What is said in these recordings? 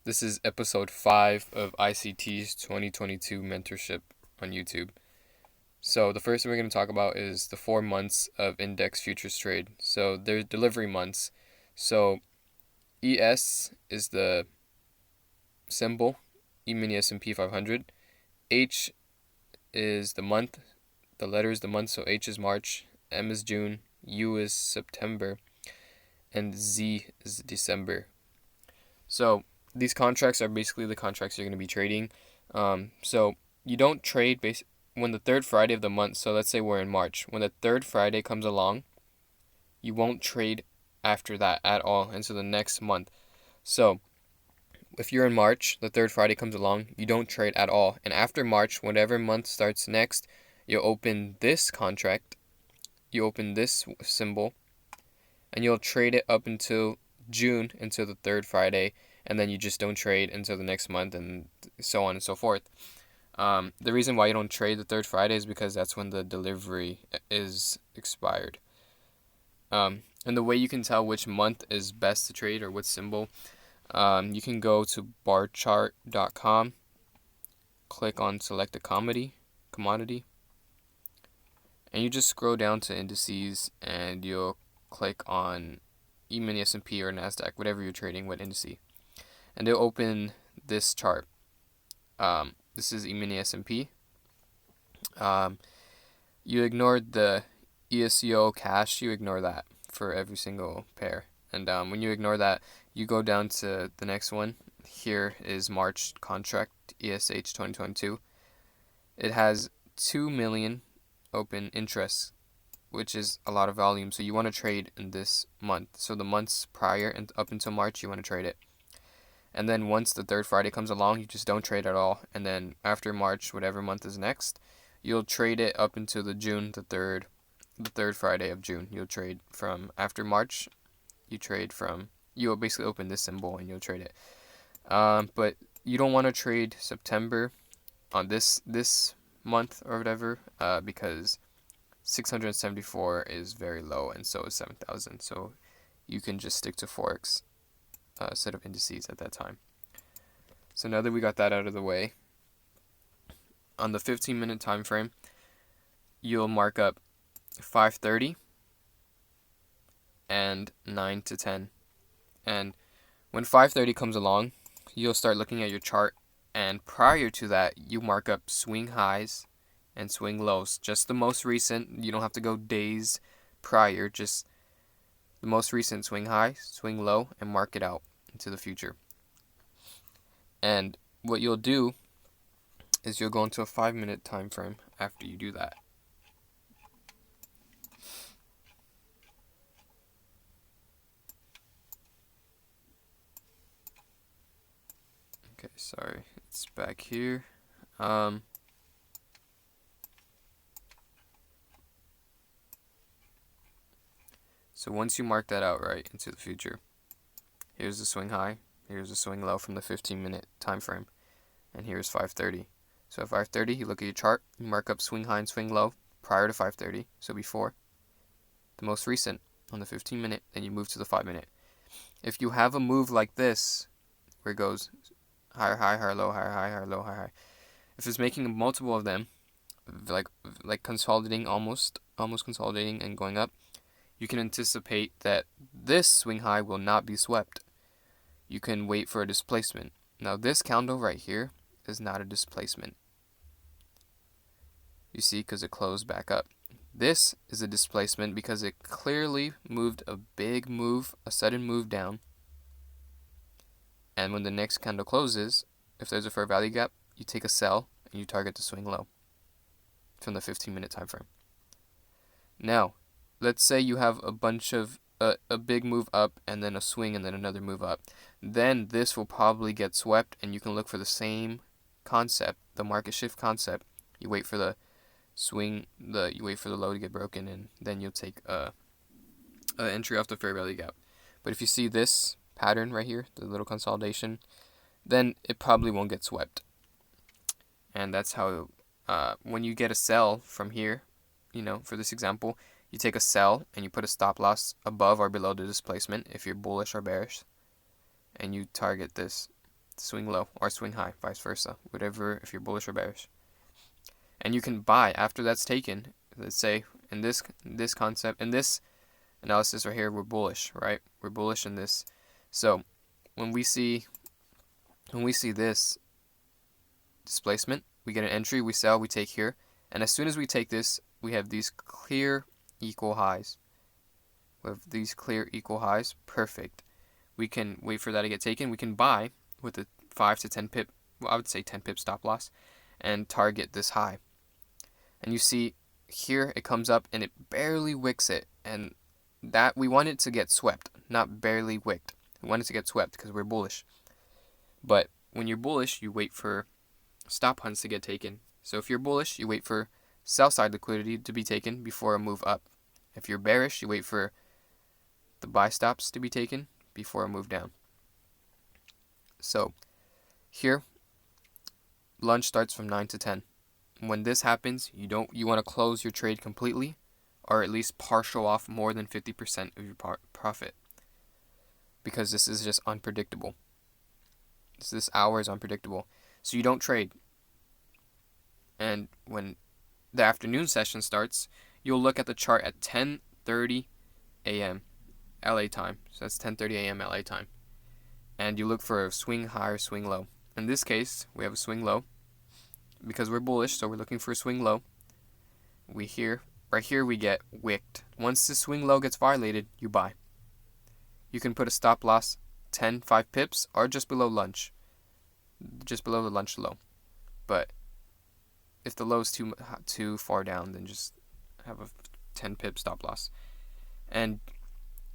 This is episode 5 of ICT's 2022 mentorship on YouTube. So, the first thing we're going to talk about is the 4 months of index futures trade. So, there's delivery months. So, ES is the symbol, E mini S&P 500. H is the month, the letter is the month, so H is March, M is June, U is September, and Z is December. So these contracts are basically the contracts you're going to be trading. So you don't trade when the third Friday of the month. So let's say we're in March. When the third Friday comes along, you won't trade after that at all until the next month. So if you're in March, the third Friday comes along, you don't trade at all. And after March, whatever month starts next, you open this contract, you open this symbol, and you'll trade it up until June, until the third Friday, and then you just don't trade until the next month, and so on and so forth. The reason why you don't trade the third Friday is because that's when the delivery is expired. And the way you can tell which month is best to trade or what symbol, you can go to barchart.com, click on select a commodity, and you just scroll down to indices, and you'll click on E mini S&P or NASDAQ, whatever you're trading, what indice, and it'll open this chart. This is E mini S&P. You ignored the ESCO cash, you ignore that for every single pair. And when you ignore that, you go down to the next one. Here is March contract, ESH 2022. It has 2 million open interests, which is a lot of volume. So you want to trade in this month. So the months prior and up until March, you want to trade it. And then once the third Friday comes along, you just don't trade at all. And then after March, whatever month is next, you'll trade it up until the third Friday of June. You'll trade from after March. You'll basically open this symbol and you'll trade it. But you don't want to trade September on this month or whatever, because 674 is very low, and so is 7,000. So you can just stick to Forex set of indices at that time. So now that we got that out of the way, on the 15-minute time frame, you'll mark up 5:30 and 9 to 10. And when 5:30 comes along, you'll start looking at your chart, and prior to that, you mark up swing highs and swing lows. Just the most recent. You don't have to go days prior, just the most recent swing high, swing low, and mark it out into the future. And what you'll do is you'll go into a 5-minute time frame after you do that. Okay, sorry, it's back here. So once you mark that out right into the future, here's the swing high, here's the swing low from the 15-minute time frame, and here's 5:30. So at 5:30, you look at your chart, you mark up swing high and swing low prior to 5:30, so before the most recent on the 15-minute, then you move to the 5-minute. If you have a move like this, where it goes higher high, higher low, higher high, higher low, higher high, if it's making multiple of them, like consolidating, almost consolidating and going up, you can anticipate that this swing high will not be swept. You can wait for a displacement. Now this candle right here is not a displacement. You see, because it closed back up. This is a displacement because it clearly moved a big move, a sudden move down. And when the next candle closes, if there's a fair value gap, you take a sell and you target the swing low from the 15-minute time frame. Now, let's say you have a bunch of a big move up and then a swing and then another move up. Then this will probably get swept, and you can look for the same concept, the market shift concept. You wait for the you wait for the low to get broken, and then you'll take a entry off the fair value gap. But if you see this pattern right here, the little consolidation, then it probably won't get swept. And that's how when you get a sell from here, for this example, you take a sell and you put a stop loss above or below the displacement if you're bullish or bearish, and you target this swing low or swing high, vice versa, whatever, if you're bullish or bearish. And you can buy after that's taken. Let's say in this concept, in this analysis right here, we're bullish, right? We're bullish in this. So when we see this displacement, we get an entry, we sell, we take here, and as soon as we take this, we have these clear equal highs. We have these clear equal highs. Perfect. We can wait for that to get taken. We can buy with a 5 to 10 pip, well, I would say 10 pip stop loss, and target this high. And you see here it comes up and it barely wicks it, and that we want it to get swept, not barely wicked. We want it to get swept because we're bullish. But when you're bullish, you wait for stop hunts to get taken. So if you're bullish, you wait for sell side liquidity to be taken before a move up. If you're bearish, you wait for the buy stops to be taken before a move down. So here, lunch starts from 9 to 10. When this happens, you want to close your trade completely, or at least partial off more than 50% of your profit, because this is just unpredictable. This hour is unpredictable, so you don't trade. And when the afternoon session starts, you'll look at the chart at 10:30 a.m. LA time. So that's 10:30 a.m. LA time. And you look for a swing high or swing low. In this case, we have a swing low because we're bullish, so we're looking for a swing low. Right here we get wicked. Once the swing low gets violated, you buy. You can put a stop loss 5 pips or just below lunch. Just below the lunch low. But if the low is too far down, then just have a 10 pip stop loss. And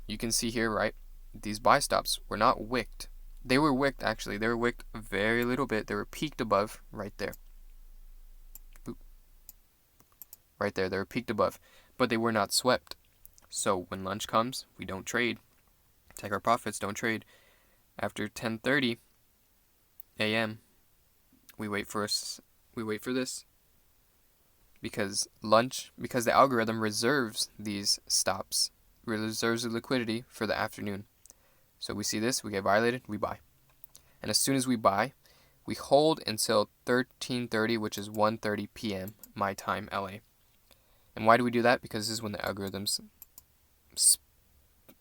you can see here, right, these buy stops were not wicked. They were wicked, actually. They were wicked a very little bit. They were peaked above right there. Boop. Right there, they were peaked above. But they were not swept. So when lunch comes, we don't trade. Take our profits, don't trade. After 10:30 a.m., we wait for this. Because the algorithm reserves these stops, reserves the liquidity for the afternoon. So we see this, we get violated, we buy. And as soon as we buy, we hold until 13:30, which is 1:30 p.m. my time, LA. And why do we do that? Because this is when the algorithms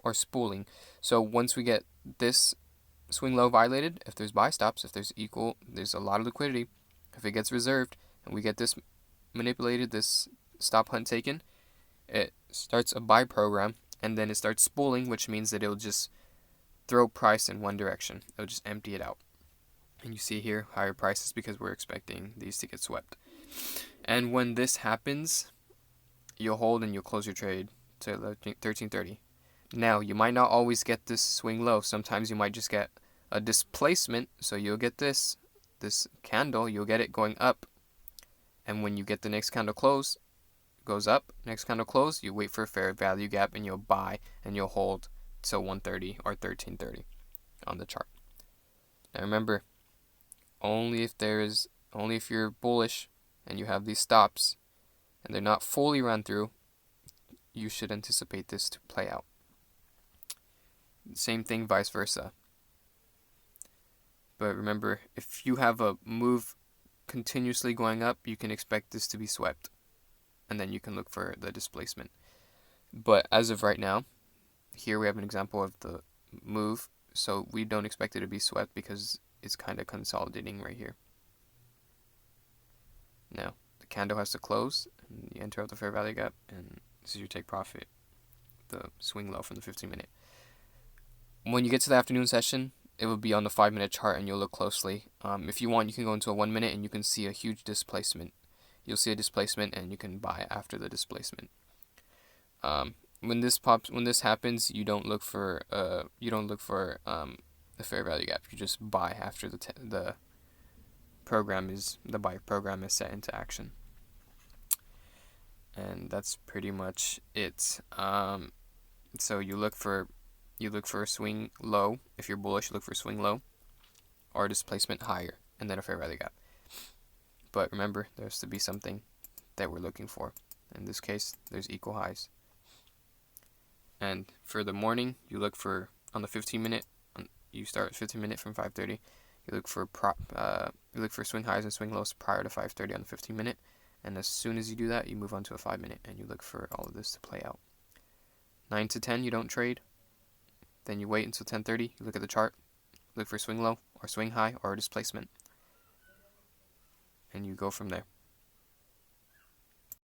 are spooling. So once we get this swing low violated, if there's buy stops, if there's a lot of liquidity, if it gets reserved, and we get this manipulated, this stop hunt taken, it starts a buy program, and then it starts spooling, which means that it'll just throw price in one direction. It'll just empty it out. And you see here higher prices because we're expecting these to get swept. And when this happens, you'll hold and you'll close your trade to 13:30. Now, you might not always get this swing low. Sometimes you might just get a displacement. So you'll get this candle, you'll get it going up. And when you get the next candle close, goes up, next candle close, you wait for a fair value gap and you'll buy and you'll hold till 1:30 or 13:30 on the chart. Now remember, only if you're bullish and you have these stops and they're not fully run through, you should anticipate this to play out. Same thing, vice versa. But remember, if you have a move continuously going up, you can expect this to be swept. And then you can look for the displacement. But as of right now, here we have an example of the move. So we don't expect it to be swept because it's kind of consolidating right here. Now, the candle has to close, and you enter out the fair value gap, and this is your take profit, the swing low from the 15-minute. When you get to the afternoon session, it will be on the 5-minute chart, and you'll look closely. If you want, you can go into a 1-minute, and you can see a huge displacement. You'll see a displacement, and you can buy after the displacement. When this happens, you don't look for the fair value gap. You just buy after the buy program is set into action. And that's pretty much it. So you look for a swing low. If you're bullish, you look for a swing low or a displacement higher, and then a fair value gap. But remember, there has to be something that we're looking for. In this case, there's equal highs. And for the morning, you look for, on the 15-minute, you start 15-minute from 5:30, You look for swing highs and swing lows prior to 5:30 on the 15-minute, and as soon as you do that, you move on to a 5-minute and you look for all of this to play out. 9 to 10, you don't trade. Then you wait until 10:30. You look at the chart, look for swing low or swing high or displacement, and you go from there.